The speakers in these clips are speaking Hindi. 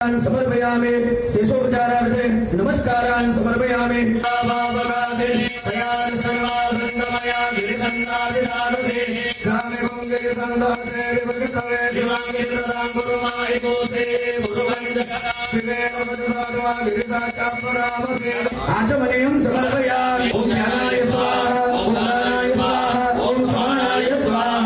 समर्पयामि शिशोपचारार्थे नमस्कारान् समर्पयामि आचमनीयं समर्पयामि। ओम ज्ञानाय स्वाहा, ओम दानाय स्वाहा, ओम स्वाहाय स्वाहा।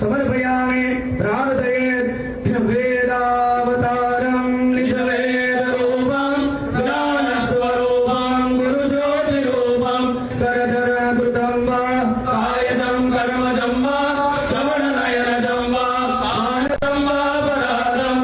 समर्पयामि प्रार्थयेत् वेदावतारं निजवेदरूपं ज्ञानस्वरूपं गुरुज्योतिरूपं करचरणकृतं वा कायजं कर्मजं वा श्रवणनयनजं वा आनन्दं वा परादम्।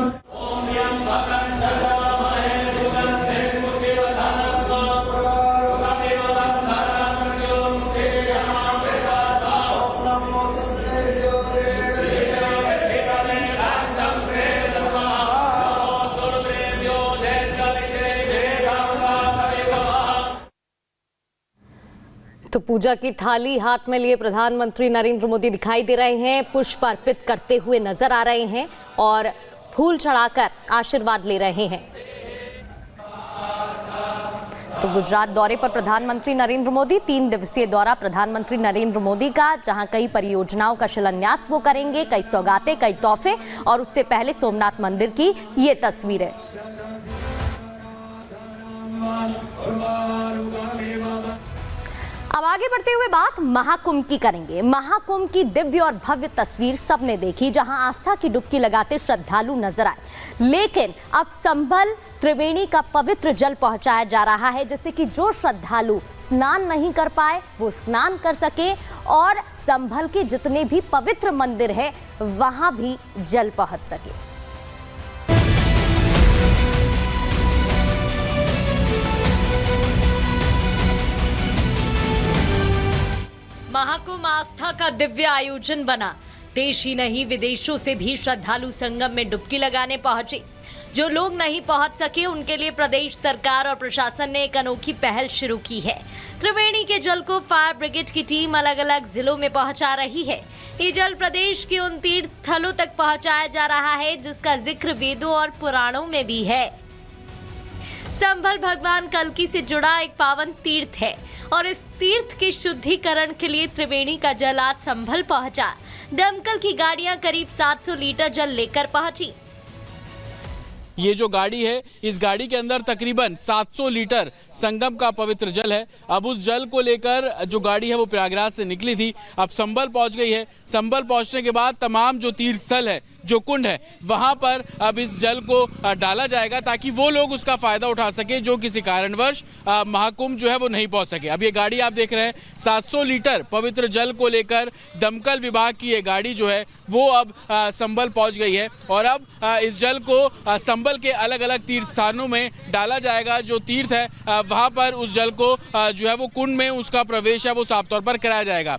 तो पूजा की थाली हाथ में लिए प्रधानमंत्री नरेंद्र मोदी दिखाई दे रहे हैं, पुष्प अर्पित करते हुए नजर आ रहे हैं और फूल चढ़ाकर आशीर्वाद ले रहे हैं। तो गुजरात दौरे पर प्रधानमंत्री नरेंद्र मोदी, 3 दिवसीय दौरा प्रधानमंत्री नरेंद्र मोदी का, जहां कई परियोजनाओं का शिलान्यास वो करेंगे, कई सौगातें, कई तोहफे और उससे पहले सोमनाथ मंदिर की ये तस्वीरें। अब आगे बढ़ते हुए बात महाकुंभ की करेंगे। महाकुंभ की दिव्य और भव्य तस्वीर सबने देखी, जहां आस्था की डुबकी लगाते श्रद्धालु नजर आए, लेकिन अब संभल त्रिवेणी का पवित्र जल पहुंचाया जा रहा है, जिससे कि जो श्रद्धालु स्नान नहीं कर पाए वो स्नान कर सके और संभल के जितने भी पवित्र मंदिर है वहां भी जल पहुंच सके। महाकुंभ आस्था का दिव्य आयोजन बना। देश ही नहीं विदेशों से भी श्रद्धालु संगम में डुबकी लगाने पहुंचे। जो लोग नहीं पहुंच सके उनके लिए प्रदेश सरकार और प्रशासन ने एक अनोखी पहल शुरू की है। त्रिवेणी के जल को फायर ब्रिगेड की टीम अलग अलग जिलों में पहुंचा रही है। ये जल प्रदेश के उन तीर्थ स्थलों तक पहुंचाया जा रहा है जिसका जिक्र वेदों और पुराणों में भी है। संभल भगवान कल्की से जुड़ा एक पावन तीर्थ है और इस तीर्थ के शुद्धिकरण के लिए त्रिवेणी का जल आज संभल पहुंचा। दमकल की गाड़ियां करीब 700 लीटर जल लेकर पहुंची। ये जो गाड़ी है, इस गाड़ी के अंदर तकरीबन 700 लीटर संगम का पवित्र जल है। अब उस जल को लेकर जो गाड़ी है वो प्रयागराज से निकली थी, अब संभल पहुंच गई है। संभल पहुंचने के बाद तमाम जो तीर्थ स्थल है, जो कुंड है, वहां पर अब इस जल को डाला जाएगा ताकि वो लोग उसका फायदा उठा सके जो किसी कारणवश महाकुंभ जो है वो नहीं पहुंच सके। अब ये गाड़ी आप देख रहे हैं, 700 लीटर पवित्र जल को लेकर दमकल विभाग की ये गाड़ी जो है वो अब संभल पहुंच गई है और अब इस जल को संभल के अलग अलग तीर्थ स्थानों में डाला जाएगा। जो तीर्थ है वहां पर उस जल को जो है वो कुंड में उसका प्रवेश है वो साफ तौर पर कराया जाएगा।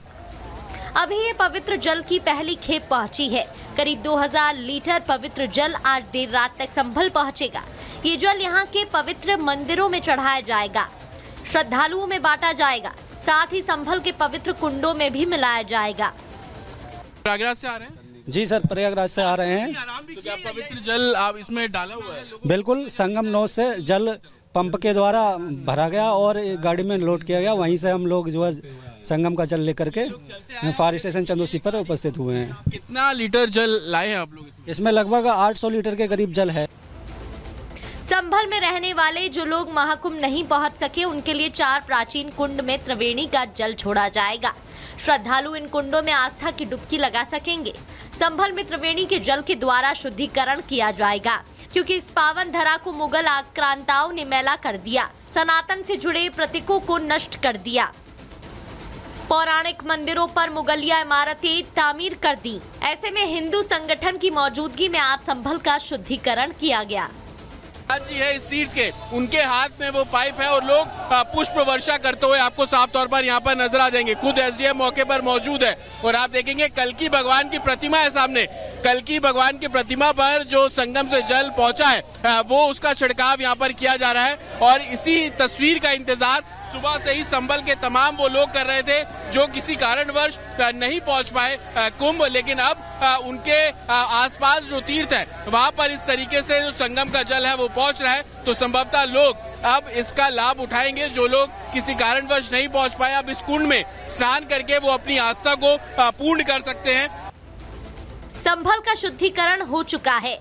अभी ये पवित्र जल की पहली खेप पहुंची है। करीब 2000 लीटर पवित्र जल आज देर रात तक संभल पहुंचेगा। ये जल यहाँ के पवित्र मंदिरों में चढ़ाया जाएगा, श्रद्धालुओं में बांटा जाएगा, साथ ही संभल के पवित्र कुंडों में भी मिलाया जाएगा। प्रयागराज से आ रहे हैं? जी सर, प्रयागराज से आ रहे हैं। तो क्या पवित्र जल आप इसमें डाला हुआ है? बिल्कुल, संगम नौ से जल पंप के द्वारा भरा गया और गाड़ी में लोड किया गया। वहीं से हम लोग जो है संगम का जल लेकर के फायर स्टेशन चंदोसी पर उपस्थित हुए हैं। कितना लीटर जल लाए हैं आप लोग इसमें? लगभग 800 लीटर के करीब जल है। संभल में रहने वाले जो लोग महाकुंभ नहीं पहुंच सके उनके लिए 4 प्राचीन कुंड में त्रिवेणी का जल छोड़ा जाएगा। श्रद्धालु इन कुंडों में आस्था की डुबकी लगा सकेंगे। संभल में त्रिवेणी के जल के द्वारा शुद्धिकरण किया जाएगा, क्योंकि इस पावन धरा को मुगल आक्रांताओं ने मैला कर दिया, सनातन से जुड़े प्रतीकों को नष्ट कर दिया, पौराणिक मंदिरों पर मुगलिया इमारतें तामीर कर दी। ऐसे में हिंदू संगठन की मौजूदगी में आज संभल का शुद्धिकरण किया गया। जी है इस सीट के, उनके हाथ में वो पाइप है और लोग पुष्प वर्षा करते हुए आपको साफ तौर पर यहाँ पर नजर आ जाएंगे। खुद एसडीएम मौके पर मौजूद है और आप देखेंगे कल्कि भगवान की प्रतिमा है सामने। कल्कि भगवान की प्रतिमा पर जो संगम से जल पहुंचा है वो उसका छिड़काव यहाँ पर किया जा रहा है और इसी तस्वीर का इंतजार सुबह से ही संभल के तमाम वो लोग कर रहे थे जो किसी कारणवश नहीं पहुंच पाए कुंभ, लेकिन अब उनके आसपास जो तीर्थ है वहां पर इस तरीके से जो संगम का जल है वो पहुंच रहा है, तो संभवतः लोग अब इसका लाभ उठाएंगे। जो लोग किसी कारणवश नहीं पहुंच पाए अब इस कुंड में स्नान करके वो अपनी आस्था को पूर्ण कर सकते हैं। संभल का शुद्धिकरण हो चुका है,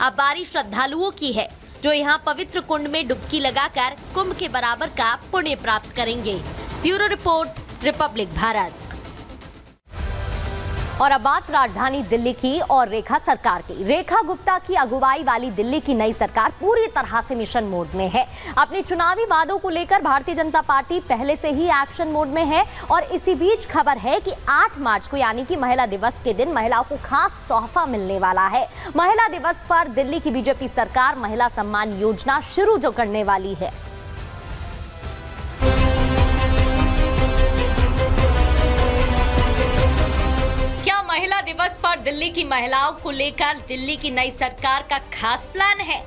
अब बारी श्रद्धालुओं की है जो यहाँ पवित्र कुंड में डुबकी लगाकर कुंभ के बराबर का पुण्य प्राप्त करेंगे। Bureau report, Republic Bharat. और अब बात राजधानी दिल्ली की और रेखा सरकार की। रेखा गुप्ता की अगुवाई वाली दिल्ली की नई सरकार पूरी तरह से मिशन मोड में है। अपने चुनावी वादों को लेकर भारतीय जनता पार्टी पहले से ही एक्शन मोड में है और इसी बीच खबर है कि 8 मार्च को यानी कि महिला दिवस के दिन महिलाओं को खास तोहफा मिलने वाला है। महिला दिवस पर दिल्ली की बीजेपी सरकार महिला सम्मान योजना शुरू जो करने वाली है। महिला दिवस पर दिल्ली की महिलाओं को लेकर दिल्ली की नई सरकार का खास प्लान है।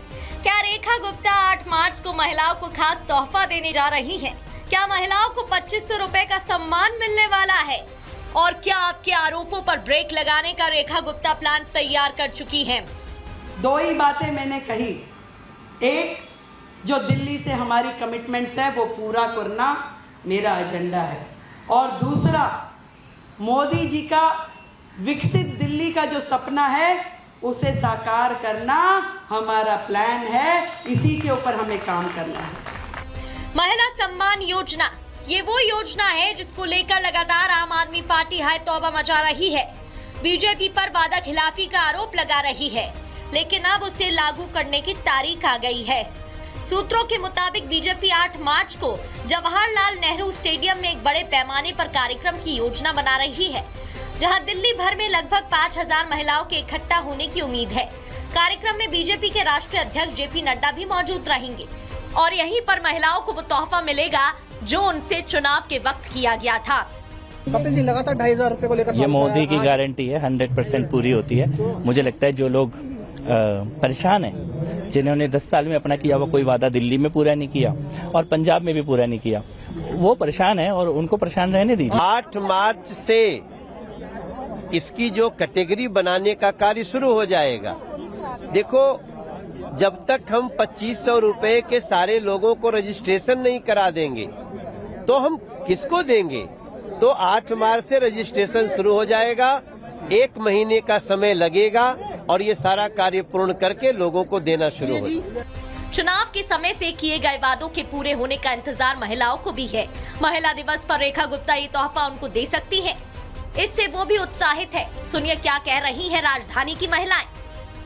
क्या रेखा गुप्ता 8 मार्च को महिलाओं को खास तोहफा देने जा रही हैं? क्या महिलाओं को 2500 रुपए का सम्मान मिलने वाला है? और क्या आपके आरोपों पर ब्रेक लगाने का रेखा गुप्ता प्लान तैयार कर चुकी हैं? 2 ही बातें मैंने कही। एक, जो दिल्ली से हमारी कमिटमेंट्स है वो पूरा करना मेरा एजेंडा है, और दूसरा, मोदी जी का विकसित दिल्ली का जो सपना है उसे साकार करना हमारा प्लान है। इसी के ऊपर हमें काम करना है। महिला सम्मान योजना, ये वो योजना है जिसको लेकर लगातार आम आदमी पार्टी हाय तौबा मचा रही है। बीजेपी पर वादा खिलाफी का आरोप लगा रही है, लेकिन अब उसे लागू करने की तारीख आ गई है। सूत्रों के मुताबिक बीजेपी 8 मार्च को जवाहरलाल नेहरू स्टेडियम में एक बड़े पैमाने पर कार्यक्रम की योजना बना रही है, जहां दिल्ली भर में लगभग 5000 महिलाओं के इकट्ठा होने की उम्मीद है। कार्यक्रम में बीजेपी के राष्ट्रीय अध्यक्ष जेपी नड्डा भी मौजूद रहेंगे और यहीं पर महिलाओं को वो तोहफा मिलेगा जो उनसे चुनाव के वक्त किया गया था। कपिल जी, लगातार 2500 रुपए को लेकर ये मोदी की गारंटी है, 100% पूरी होती है। मुझे लगता है जो लोग परेशान हैं, जिन्होंने 10 साल में अपना किया हुआ कोई वादा दिल्ली में पूरा नहीं किया और पंजाब में भी पूरा नहीं किया, वो परेशान है और उनको परेशान रहने दीजिए। 8 मार्च से इसकी जो कैटेगरी बनाने का कार्य शुरू हो जाएगा। देखो, जब तक हम 2500 रुपए के सारे लोगों को रजिस्ट्रेशन नहीं करा देंगे तो हम किसको देंगे? तो 8 मार्च से रजिस्ट्रेशन शुरू हो जाएगा, 1 महीने का समय लगेगा और ये सारा कार्य पूर्ण करके लोगों को देना शुरू हो जाएगा। चुनाव के समय से किए गए वादों के पूरे होने का इंतजार महिलाओं को भी है। महिला दिवस पर रेखा गुप्ता ये तोहफा उनको दे सकती है, इससे वो भी उत्साहित है। सुनिए क्या कह रही है राजधानी की महिलाएं।